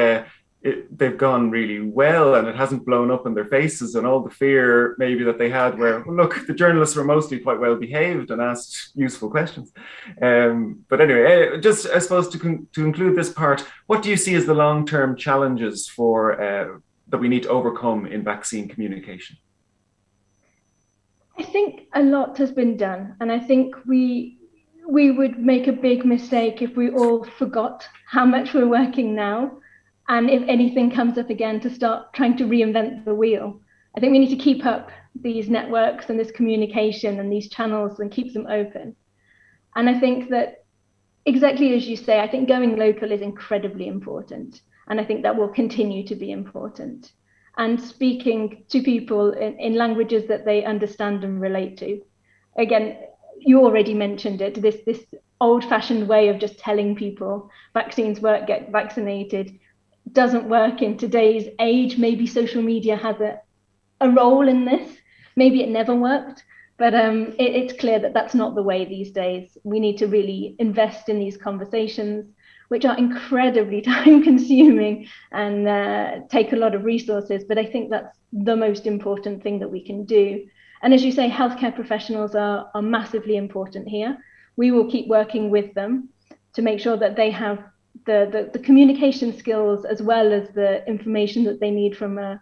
Speaker 1: they've gone really well, and it hasn't blown up in their faces, and all the fear maybe that they had where, well, look, the journalists were mostly quite well behaved and asked useful questions. But anyway, just I suppose to include this part, what do you see as the long-term challenges for that we need to overcome in vaccine communication?
Speaker 4: I think a lot has been done, and I think we would make a big mistake if we all forgot how much we're working now, and if anything comes up again, to start trying to reinvent the wheel. I think we need to keep up these networks and this communication and these channels and keep them open. And I think that, exactly as you say, I think going local is incredibly important, and I think that will continue to be important. And speaking to people in languages that they understand and relate to. Again, you already mentioned it, this old-fashioned way of just telling people vaccines work, get vaccinated, doesn't work in today's age. Maybe social media has a role in this. Maybe it never worked, but it's clear that that's not the way these days. We need to really invest in these conversations, which are incredibly time-consuming and take a lot of resources. But I think that's the most important thing that we can do. And as you say, healthcare professionals are massively important here. We will keep working with them to make sure that they have the communication skills as well as the information that they need from a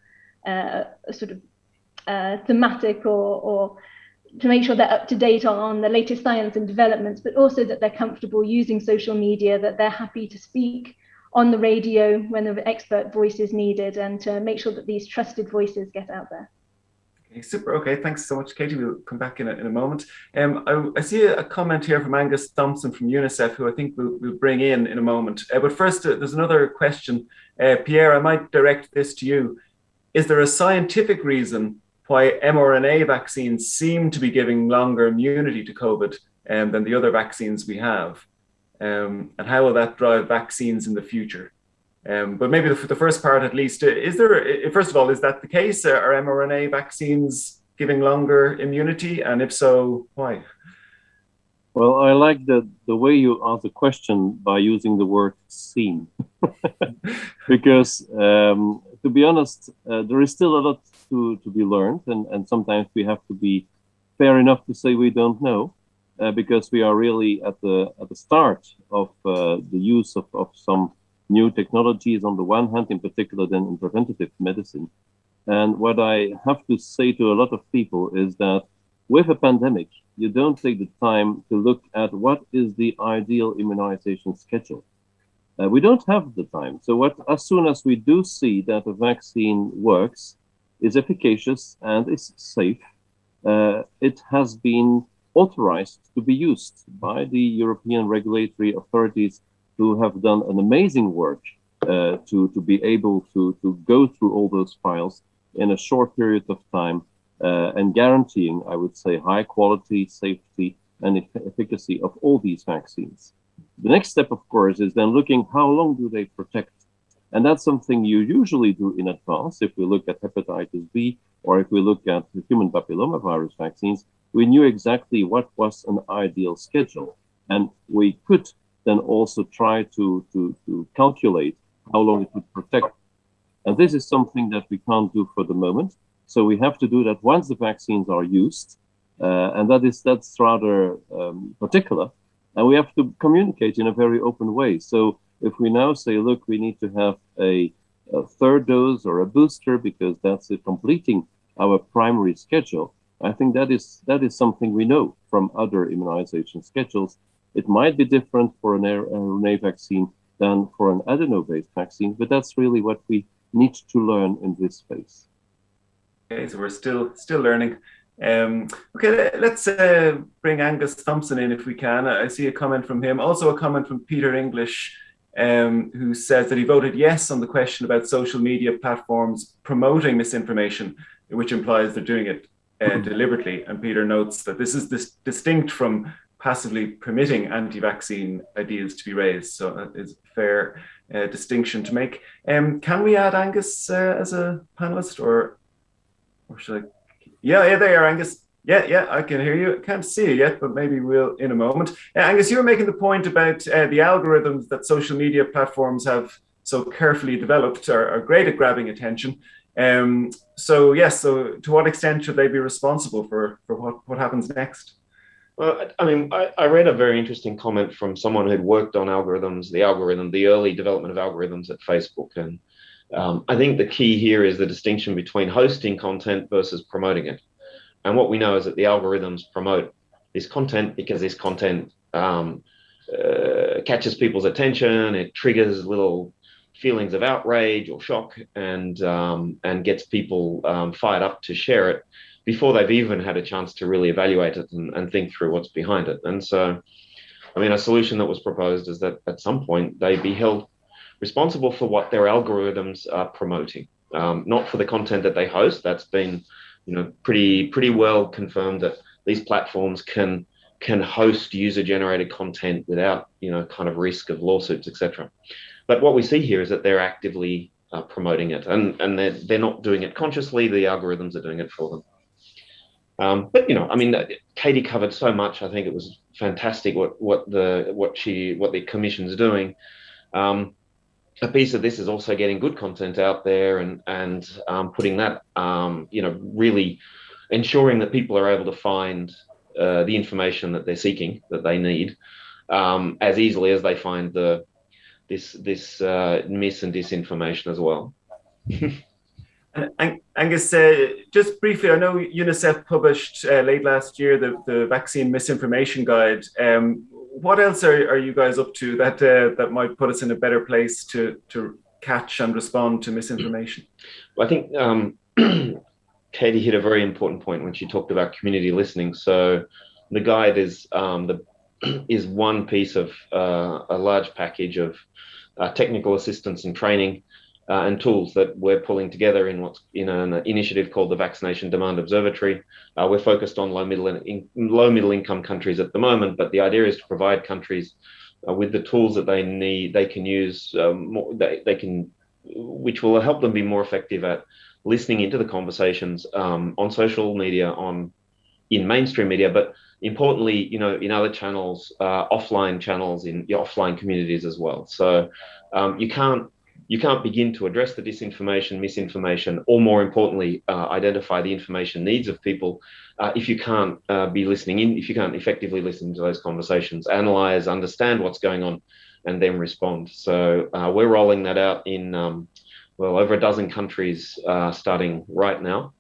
Speaker 4: sort of thematic or to make sure they're up to date on the latest science and developments, but also that they're comfortable using social media, that they're happy to speak on the radio when the expert voice is needed, and to make sure that these trusted voices get out there.
Speaker 1: Okay, super. Okay, thanks so much, Katie. We'll come back in a moment. I see a comment here from Angus Thompson from UNICEF, who I think we'll bring in a moment. But first, there's another question. Pierre, I might direct this to you. Is there a scientific reason why mRNA vaccines seem to be giving longer immunity to COVID than the other vaccines we have? And how will that drive vaccines in the future? But maybe the first part at least, first of all, is that the case? Are mRNA vaccines giving longer immunity? And if so, why?
Speaker 2: Well, I like the way you ask the question by using the word "seem," because to be honest, there is still a lot to be learned, and sometimes we have to be fair enough to say we don't know, because we are really at the start of the use of some new technologies on the one hand, in particular then in preventative medicine. And what I have to say to a lot of people is that with a pandemic, you don't take the time to look at what is the ideal immunization schedule. We don't have the time. So as soon as we do see that a vaccine works, is efficacious and is safe, it has been authorized to be used by the European regulatory authorities who have done an amazing work to be able to go through all those files in a short period of time and guaranteeing, I would say, high quality, safety, and efficacy of all these vaccines. The next step, of course, is then looking how long do they protect? And that's something you usually do in advance. If we look at hepatitis B, or if we look at the human papillomavirus vaccines, we knew exactly what was an ideal schedule. And we could then also try to calculate how long it would protect. And this is something that we can't do for the moment. So we have to do that once the vaccines are used. And that's rather particular. And we have to communicate in a very open way. So if we now say, look, we need to have a third dose or a booster because that's completing our primary schedule, I think that is something we know from other immunization schedules. It might be different for an RNA vaccine than for an adeno-based vaccine, but that's really what we need to learn in this space.
Speaker 1: Okay, so we're still learning. Okay, let's bring Angus Thompson in if we can. I see a comment from him. Also a comment from Peter English, who says that he voted yes on the question about social media platforms promoting misinformation, which implies they're doing it deliberately. And Peter notes that this is distinct from passively permitting anti-vaccine ideas to be raised. So that is a fair distinction to make. Can we add Angus as a panelist, or should I? Yeah, there you are, Angus. Yeah, I can hear you. I can't see you yet, but maybe we'll in a moment. Angus, you were making the point about the algorithms that social media platforms have so carefully developed are great at grabbing attention. So to what extent should they be responsible for what happens next?
Speaker 5: Well, I mean, I read a very interesting comment from someone who'd worked on algorithms, the early development of algorithms at Facebook. And I think the key here is the distinction between hosting content versus promoting it. And what we know is that the algorithms promote this content because this content catches people's attention. It triggers little feelings of outrage or shock and gets people fired up to share it before they've even had a chance to really evaluate it and think through what's behind it. And so, I mean, a solution that was proposed is that at some point they be held responsible for what their algorithms are promoting, not for the content that they host. That's been, pretty well confirmed that these platforms can host user-generated content without, kind of risk of lawsuits, etc. But what we see here is that they're actively promoting it, and they're not doing it consciously. The algorithms are doing it for them. But I mean, Katie covered so much. I think it was fantastic what the commission's doing. A piece of this is also getting good content out there and putting that, really ensuring that people are able to find the information that they're seeking, that they need, as easily as they find this mis and disinformation as well.
Speaker 1: Angus, just briefly, I know UNICEF published late last year the Vaccine Misinformation Guide. What else are you guys up to that might put us in a better place to catch and respond to misinformation?
Speaker 5: Well, I think Katie hit a very important point when she talked about community listening. So the guide is one piece of a large package of technical assistance and training and tools that we're pulling together in an initiative called the Vaccination Demand Observatory. We're focused on low middle income countries at the moment, but the idea is to provide countries with the tools that they need, they can use, which will help them be more effective at listening into the conversations on social media, in mainstream media, but importantly, in other channels, offline channels, in your offline communities as well. So you can't begin to address the disinformation, misinformation, or more importantly, identify the information needs of people if you can't if you can't effectively listen to those conversations, analyze, understand what's going on, and then respond. So we're rolling that out in over a dozen countries starting right now.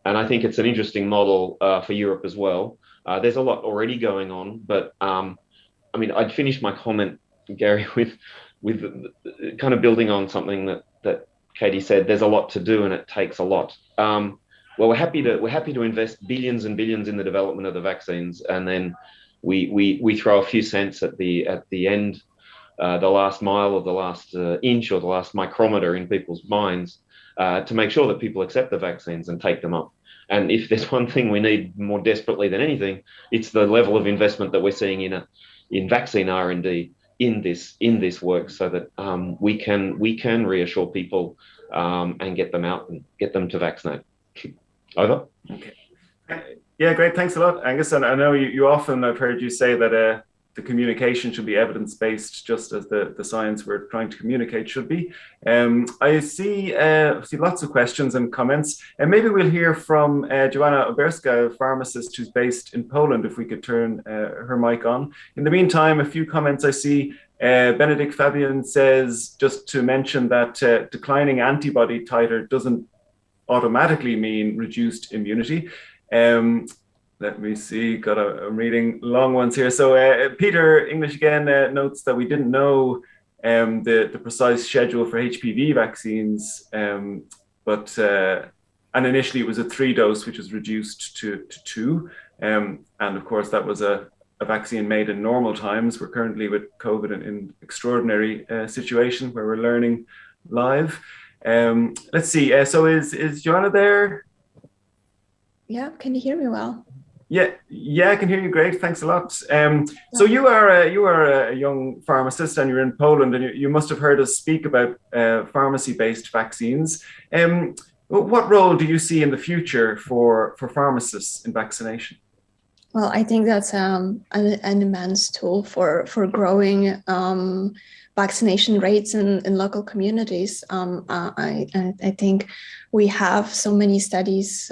Speaker 5: And I think it's an interesting model for Europe as well. There's a lot already going on, but I mean, I'd finish my comment, Gary, with kind of building on something that Katie said. There's a lot to do, and it takes a lot. Well, we're happy to invest billions and billions in the development of the vaccines, and then we throw a few cents at the end the last mile or the last inch or the last micrometer in people's minds to make sure that people accept the vaccines and take them up. And if there's one thing we need more desperately than anything, it's the level of investment that we're seeing in vaccine R&D in this work, so that we can reassure people and get them out and get them to vaccinate. Over.
Speaker 1: Okay. Yeah, great. Thanks a lot, Angus. And I know you often, I've heard you say that the communication should be evidence-based, just as the science we're trying to communicate should be. I see lots of questions and comments, and maybe we'll hear from Joanna Oberska, a pharmacist who's based in Poland, if we could turn her mic on. In the meantime, a few comments I see. Benedict Fabian says, just to mention that declining antibody titer doesn't automatically mean reduced immunity. Let me see, I'm reading long ones here. So Peter English again notes that we didn't know the precise schedule for HPV vaccines, but and initially it was a 3-dose, which was reduced to 2. And of course that was a vaccine made in normal times. We're currently with COVID in extraordinary situation where we're learning live. Let's see, so is Joanna there?
Speaker 6: Yeah, can you hear me well?
Speaker 1: Yeah, I can hear you great. Thanks a lot. So you are a young pharmacist, and you're in Poland, and you must have heard us speak about pharmacy-based vaccines. What role do you see in the future for pharmacists in vaccination?
Speaker 6: Well, I think that's an immense tool for growing vaccination rates in local communities. I think we have so many studies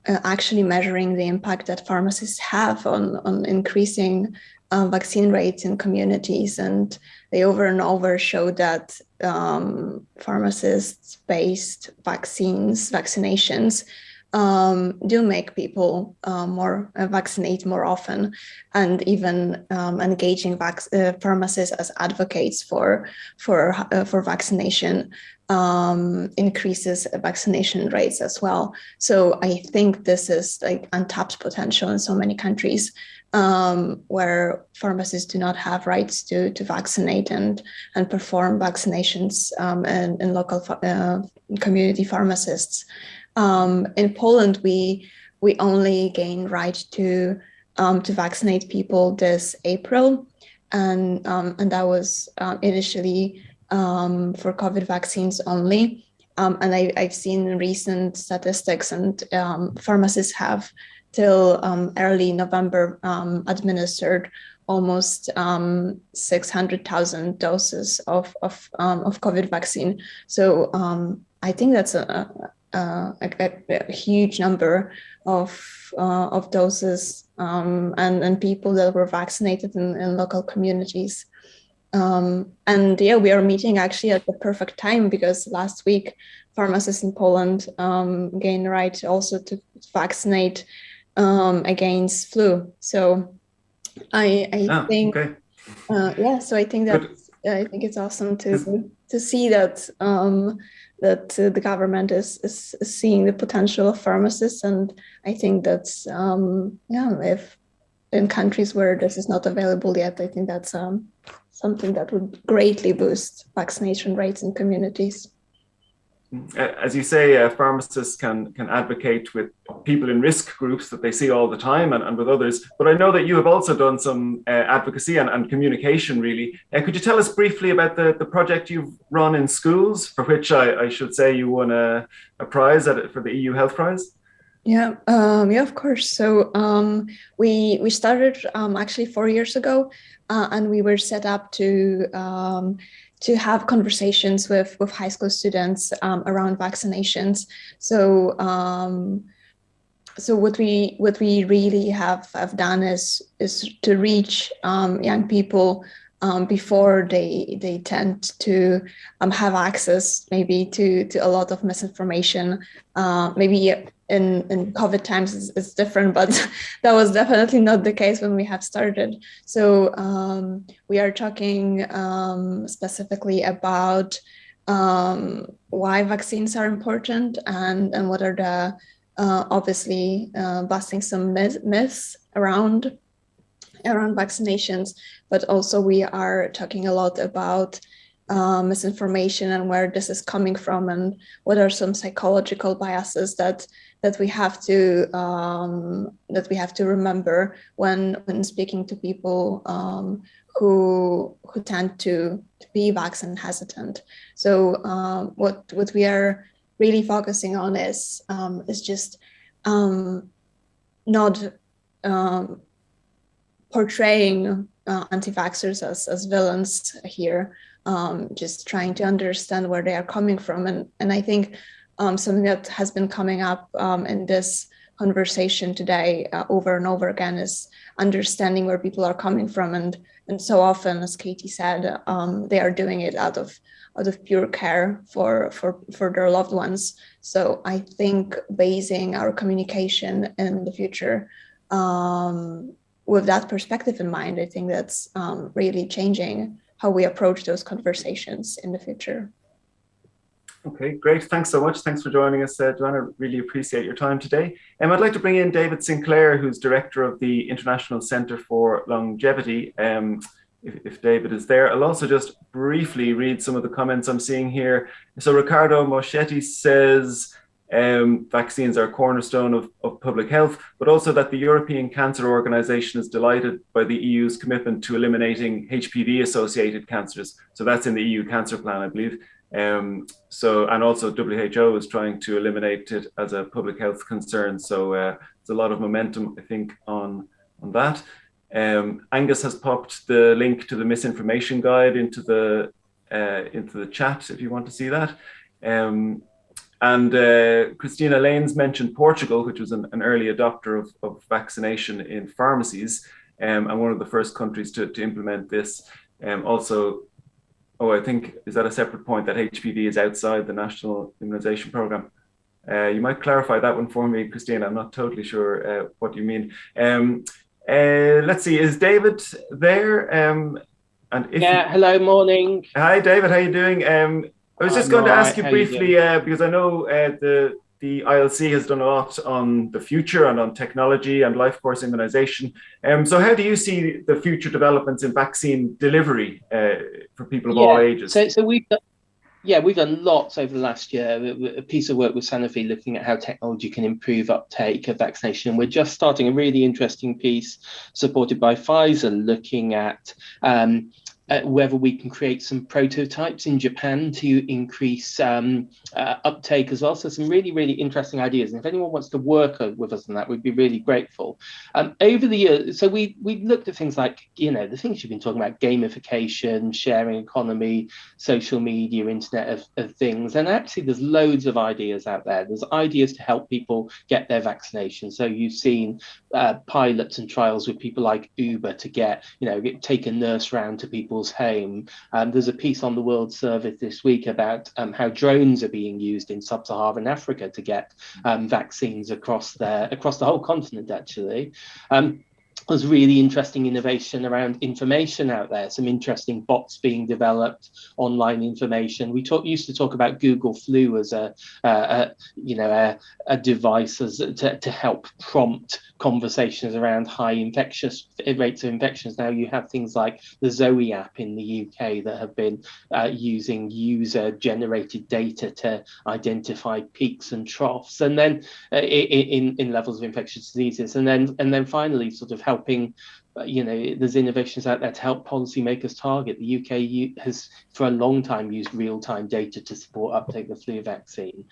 Speaker 6: actually measuring the impact that pharmacists have on increasing vaccine rates in communities, and they over and over show that pharmacist-based vaccinations do make people vaccinate more often, and even engaging pharmacists as advocates for vaccination increases vaccination rates as well. So I think this is like untapped potential in so many countries where pharmacists do not have rights to vaccinate and perform vaccinations in local community pharmacists. In Poland, we only gained right to vaccinate people this April, and that was initially for COVID vaccines only. And I've seen recent statistics, and pharmacists have till early November administered almost 600,000 doses of COVID vaccine. So I think that's a huge number of doses and people that were vaccinated in local communities. And yeah, we are meeting actually at the perfect time, because last week pharmacists in Poland gained the right also to vaccinate against flu. So I think
Speaker 1: okay.
Speaker 6: So I think that I think it's awesome to see that that the government is seeing the potential of pharmacists, and I think that's if in countries where this is not available yet, I think that's something that would greatly boost vaccination rates in communities.
Speaker 1: As you say, pharmacists can advocate with people in risk groups that they see all the time, and with others. But I know that you have also done some advocacy and communication, really. Could you tell us briefly about the project you've run in schools, for which I should say you won a prize for the EU Health Prize?
Speaker 6: Yeah, of course. So we started actually 4 years ago, and we were set up to have conversations with high school students around vaccinations. So what we really have done is to reach young people before they tend to have access maybe to a lot of misinformation. Maybe in COVID times it's different, but that was definitely not the case when we have started. So we are talking specifically about why vaccines are important, and what are the obviously busting some myths around around vaccinations, but also we are talking a lot about misinformation and where this is coming from, and what are some psychological biases that we have to remember when speaking to people who tend to be vaccine hesitant. So what we are really focusing on is just not portraying anti-vaxxers as villains here, just trying to understand where they are coming from. And I think something that has been coming up in this conversation today over and over again is understanding where people are coming from. And so often, as Katie said, they are doing it out of pure care for their loved ones. So I think basing our communication in the future with that perspective in mind, I think that's really changing how we approach those conversations in the future.
Speaker 1: Okay, great. Thanks so much. Thanks for joining us, Joanna. Really appreciate your time today. I'd like to bring in David Sinclair, who's director of the International Centre for Longevity. If David is there, I'll also just briefly read some of the comments I'm seeing here. So Riccardo Moschetti says, vaccines are a cornerstone of public health, but also that the European Cancer Organization is delighted by the EU's commitment to eliminating HPV-associated cancers. So that's in the EU Cancer Plan, I believe. And also WHO is trying to eliminate it as a public health concern. So there's a lot of momentum, I think, on that. Angus has popped the link to the misinformation guide into the chat if you want to see that. And Christina Lanes mentioned Portugal, which was an early adopter of vaccination in pharmacies, and one of the first countries to implement this. Also, I think, is that a separate point that HPV is outside the national immunization program? You might clarify that one for me, Christina. I'm not totally sure what you mean. Let's see, is David there?
Speaker 7: Hello, morning.
Speaker 1: Hi, David, how are you doing? I was just going to ask you briefly, because I know the ILC has done a lot on the future and on technology and life course immunization. So how do you see the future developments in vaccine delivery for people of all ages?
Speaker 7: So we've done lots over the last year. A piece of work with Sanofi looking at how technology can improve uptake of vaccination. We're just starting a really interesting piece supported by Pfizer looking at whether we can create some prototypes in Japan to increase uptake as well. So some really, really interesting ideas. And if anyone wants to work with us on that, we'd be really grateful. Over the years, so we looked at things like, the things you've been talking about, gamification, sharing economy, social media, Internet of Things. And actually, there's loads of ideas out there. There's ideas to help people get their vaccination. So you've seen pilots and trials with people like Uber to take a nurse round to people's home. There's a piece on the World Service this week about how drones are being used in sub-Saharan Africa to get vaccines across the whole continent, actually. There's really interesting innovation around information out there, some interesting bots being developed, online information. We used to talk about Google Flu as a device to help prompt conversations around high infectious rates of infections. Now you have things like the Zoe app in the UK that have been using user-generated data to identify peaks and troughs, and then in levels of infectious diseases, and then finally sort of helping. There's innovations out there to help policymakers target. The UK has for a long time used real-time data to support uptake of the flu vaccine.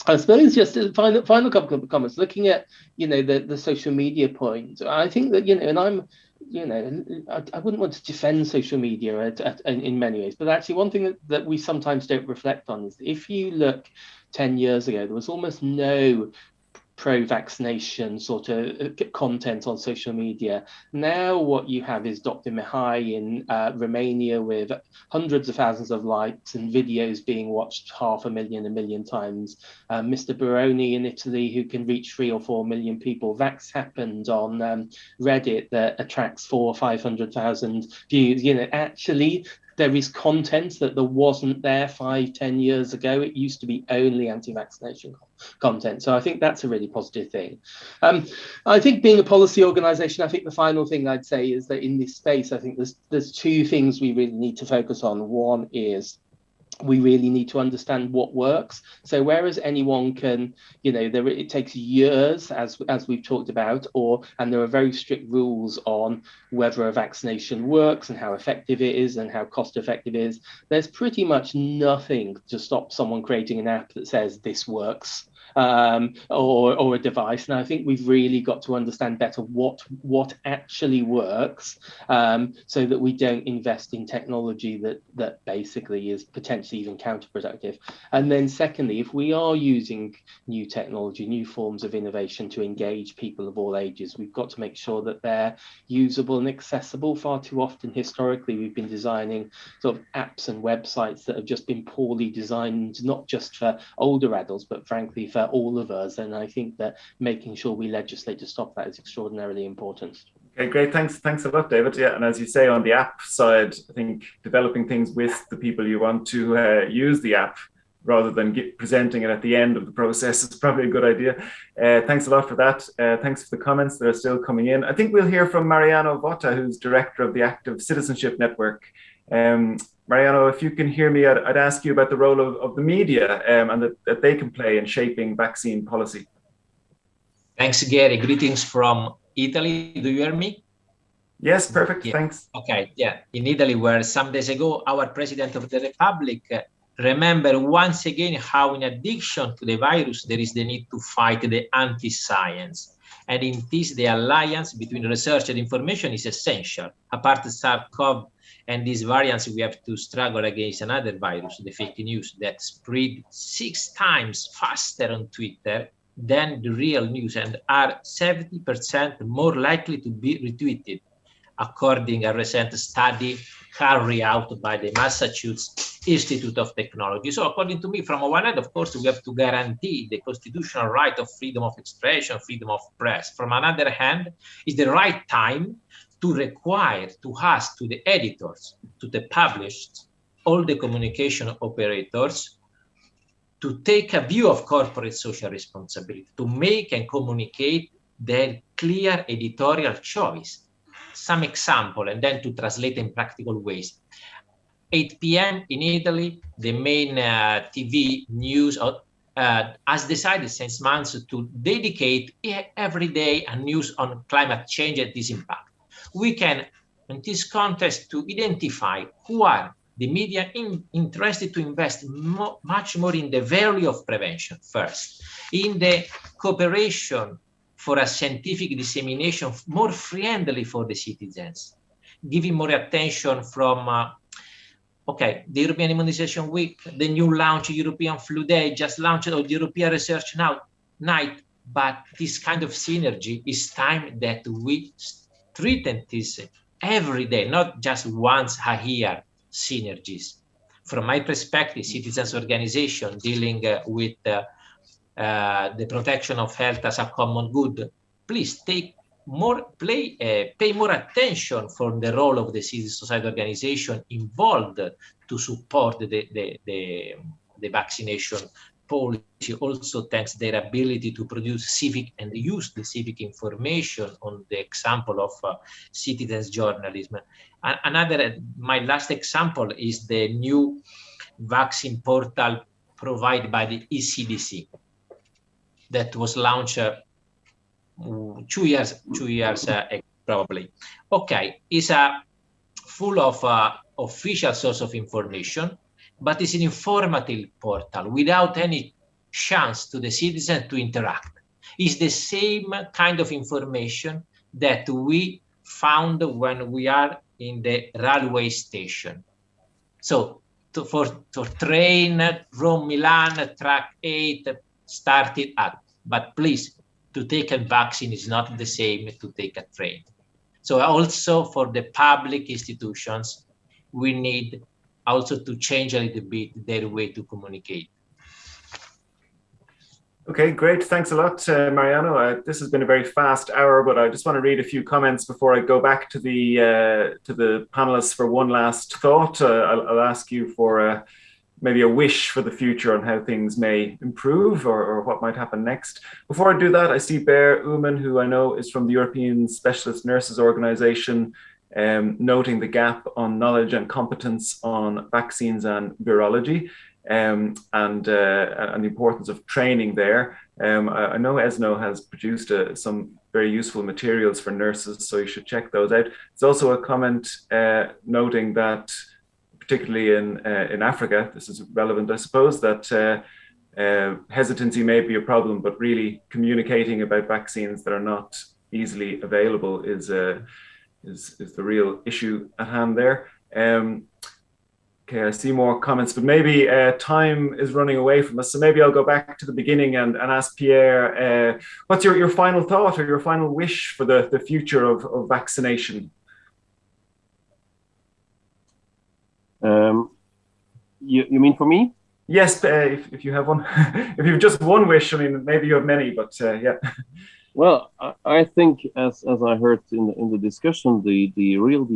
Speaker 7: I suppose just a final couple of comments. Looking at the social media point, I think that and I'm I wouldn't want to defend social media in many ways, but actually one thing that we sometimes don't reflect on is if you look 10 years ago, there was almost no pro-vaccination sort of content on social media. Now what you have is Dr. Mihai in Romania with hundreds of thousands of likes and videos being watched 500,000, 1 million times. Mr. Baroni in Italy, who can reach 3 or 4 million people. Vax Happened on Reddit that attracts 400,000 or 500,000 views. Actually, there is content that there wasn't there 5-10 years ago. It used to be only anti-vaccination content. So I think that's a really positive thing. I think being a policy organisation, I think the final thing I'd say is that in this space, I think there's two things we really need to focus on. One is we really need to understand what works. So whereas anyone can, it takes years, as we've talked about, and there are very strict rules on whether a vaccination works and how effective it is and how cost effective it is, there's pretty much nothing to stop someone creating an app that says this works. Or a device. And I think we've really got to understand better what actually works, so that we don't invest in technology that basically is potentially even counterproductive. And then secondly, if we are using new technology, new forms of innovation to engage people of all ages, we've got to make sure that they're usable and accessible. Far too often historically we've been designing sort of apps and websites that have just been poorly designed, not just for older adults, but frankly for all of us. And I think that making sure we legislate to stop that is extraordinarily important.
Speaker 1: Okay, great. Thanks a lot, David. Yeah, and as you say, on the app side, I think developing things with the people you want to use the app rather than presenting it at the end of the process is probably a good idea. Thanks a lot for that. Thanks for the comments that are still coming in. I think we'll hear from Mariano Vota, who's director of the Active Citizenship Network. Mariano, if you can hear me, I'd ask you about the role of the media and that they can play in shaping vaccine policy.
Speaker 8: Thanks, Gary. Greetings from Italy. Do you hear me?
Speaker 1: Yes, perfect.
Speaker 8: Yeah.
Speaker 1: Thanks.
Speaker 8: Okay, yeah. In Italy, where some days ago, our President of the Republic remembered once again how in addition to the virus, there is the need to fight the anti-science. And in this, the alliance between research and information is essential. Apart from SARS-CoV and these variants, we have to struggle against another virus, the fake news, that spread 6 times faster on Twitter than the real news and are 70% more likely to be retweeted, according to a recent study carried out by the Massachusetts Institute of Technology. So according to me, from one hand, of course, we have to guarantee the constitutional right of freedom of expression, freedom of press. From another hand, it's the right time to require, to ask to the editors, to the published, all the communication operators to take a view of corporate social responsibility, to make and communicate their clear editorial choice. Some example, and then to translate in practical ways. 8 p.m. in Italy, the main TV news has decided since months to dedicate every day a news on climate change and its impact. We can, in this context, to identify who are the media interested to invest much more in the value of prevention first, in the cooperation for a scientific dissemination more friendly for the citizens, giving more attention from, the European Immunization Week, the new launch European Flu Day, just launched the European Research Night, but this kind of synergy is time that we strengthen this every day, not just once a year synergies. From my perspective, citizens organization dealing with the protection of health as a common good, please pay more attention for the role of the civil society organization involved to support the vaccination policy. Also, thanks their ability to produce civic and use the civic information on the example of citizens journalism. My last example is the new vaccine portal provided by the ECDC that was launched 2 years probably. It's a full of official source of information, but it's an informative portal without any chance to the citizen to interact. It's the same kind of information that we found when we are in the railway station. So for train, Rome, Milan, track 8 started at, but please, to take a vaccine is not the same to take a train. So also for the public institutions, we need also to change a little bit their way to communicate.
Speaker 1: Okay, great. Thanks a lot, Mariano. This has been a very fast hour, but I just want to read a few comments before I go back to the panelists for one last thought. I'll ask you for maybe a wish for the future on how things may improve or what might happen next. Before I do that, I see Bear Uman, who I know is from the European Specialist Nurses Organization, noting the gap on knowledge and competence on vaccines and virology. And the importance of training there. I know ESNO has produced some very useful materials for nurses, so you should check those out. There's also a comment noting that, particularly in Africa, this is relevant, I suppose, that hesitancy may be a problem, but really communicating about vaccines that are not easily available is the real issue at hand there. Okay, I see more comments, but maybe time is running away from us. So maybe I'll go back to the beginning and ask Pierre, what's your final thought or your final wish for the future of vaccination?
Speaker 2: You mean for me?
Speaker 1: Yes, if you have one. If you've just one wish, I mean, maybe you have many, but yeah.
Speaker 2: Well, I think as I heard in the discussion, the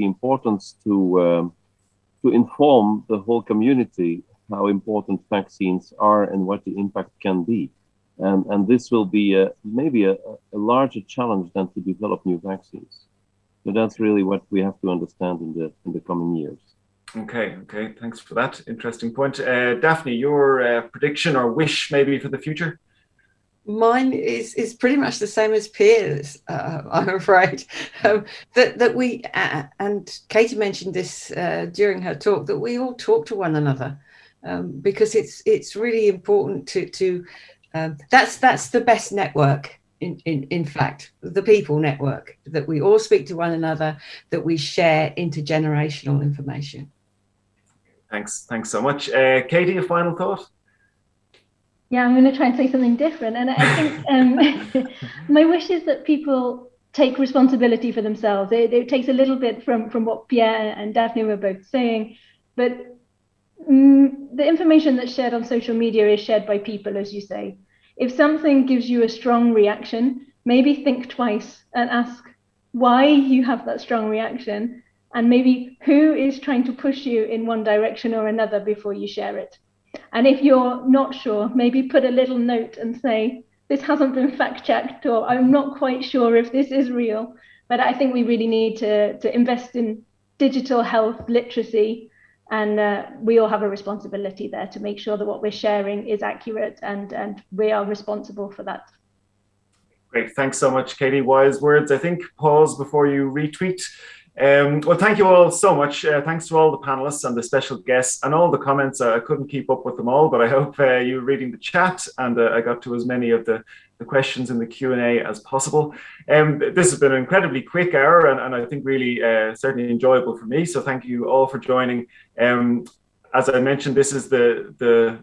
Speaker 2: importance to inform the whole community how important vaccines are and what the impact can be. And this will be maybe a larger challenge than to develop new vaccines. So that's really what we have to understand in the coming years. Okay, thanks for that interesting point. Daphne, your prediction or wish maybe for the future?
Speaker 3: Mine is pretty much the same as Pierre's, I'm afraid. That we, and Katie mentioned this during her talk, that we all talk to one another, because it's really important to that's the best network. In fact, the people network, that we all speak to one another, that we share intergenerational information.
Speaker 1: Thanks so much. Katie, a final thought?
Speaker 4: Yeah, I'm going to try and say something different. And I think my wish is that people take responsibility for themselves. It takes a little bit from what Pierre and Daphne were both saying, but the information that's shared on social media is shared by people, as you say. If something gives you a strong reaction, maybe think twice and ask why you have that strong reaction, and maybe who is trying to push you in one direction or another before you share it. And if you're not sure, maybe put a little note and say, this hasn't been fact-checked, or I'm not quite sure if this is real. But I think we really need to invest in digital health literacy, and we all have a responsibility there to make sure that what we're sharing is accurate, and we are responsible for that.
Speaker 1: Great, thanks so much, Katie. Wise words. I think pause before you retweet. Well, thank you all so much. Thanks to all the panelists and the special guests and all the comments. I couldn't keep up with them all, but I hope you were reading the chat and I got to as many of the questions in the Q&A as possible. This has been an incredibly quick hour and I think really certainly enjoyable for me. So thank you all for joining. As I mentioned, this is the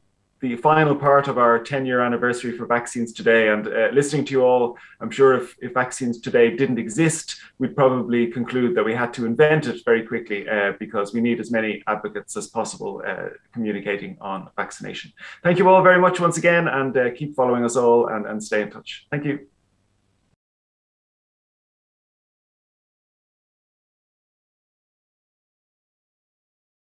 Speaker 1: final part of our 10-year anniversary for Vaccines Today. And listening to you all, I'm sure if Vaccines Today didn't exist, we'd probably conclude that we had to invent it very quickly because we need as many advocates as possible communicating on vaccination. Thank you all very much once again, and keep following us all and stay in touch. Thank you.